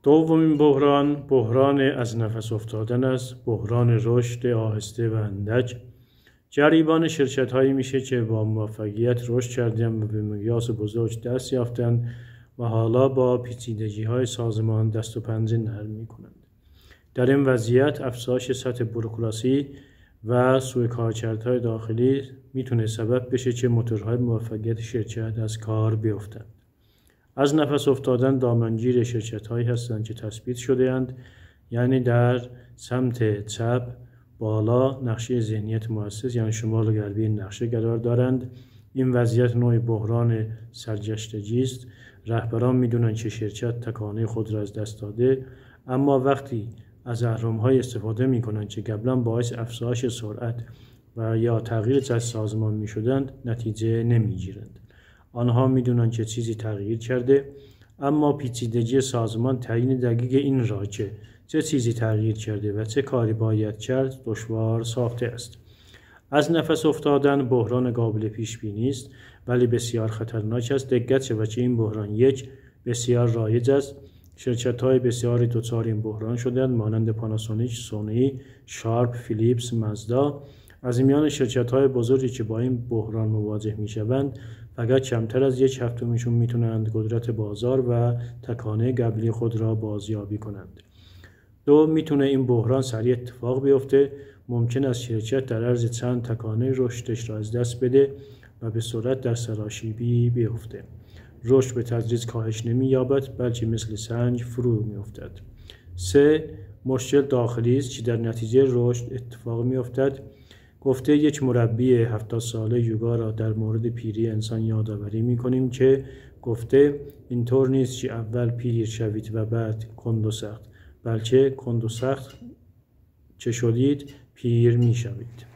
دومین بحران از نفس افتادن است. بحران رشد آهسته و اندک. جریبان شرکت‌هایی میشه که با موفقیت رشد کردند و به مقیاس بزرگ دست یافتند و حالا با پیچیدگی‌های سازمان دست و پنجه نرم می‌کنند. در این وضعیت افزایش سطح بوروکراسی و سوء کارکردهای داخلی میتونه سبب بشه که موتورهای موفقیت شرکت از کار بیفتند. از نفس افتادن دامنگیر شرکت‌هایی هستند که تثبیت شده‌اند، یعنی در سمت چپ بالا نقشه ذهنیت مؤسس یعنی شمال و غربی نقشه قرار دارند. این وضعیت نوعی بحران سرگشتگی است. رهبران میدونن که شرکت تکانه خود را از دست داده، اما وقتی از اهرم‌های استفاده میکنند که قبلا باعث افزایش سرعت و یا تغییر جهت سازمان میشدند، نتیجه نمیگیرند. آنها میدونن که چیزی تغییر کرده، اما پیچیدگی سازمان تعیین دقیق این را که چه چیزی تغییر کرده و چه کاری باید کرد دشوار ساخته است. از نفس افتادن بحران قابل پیش بینی است، ولی بسیار خطرناک است. دقت شود که این بحران بسیار رایج است. شرکت‌های بسیاری دچار این بحران شدند، مانند پاناسونیک، سونی، شارپ، فیلیپس، مازدا. از میان شرکت‌های بزرگی که با این بحران مواجه می‌شوند، فقط کمتر از 1/7 میتونند قدرت بازار و تکانه قبلی خود را بازیابی کنند. میتونه این بحران سریع اتفاق بیفته. ممکن است شرکت در عرض چند تکانه رشدش را از دست بده و به سرعت در سراشیبی بیفته. رشد به تدریج کاهش نمی‌یابد، بلکه مثل سنگ فرو می‌افتد. 3. مشکل داخلی است که در نتیجه رشد اتفاق می‌افتد. گفته یک مربی 70 ساله یوگا را در مورد پیری انسان یادآوری می‌کنیم که گفته اینطور نیست که اول پیر شوید و بعد کند و سخت، بلکه کند و سخت چه شدید پیر می‌شوید.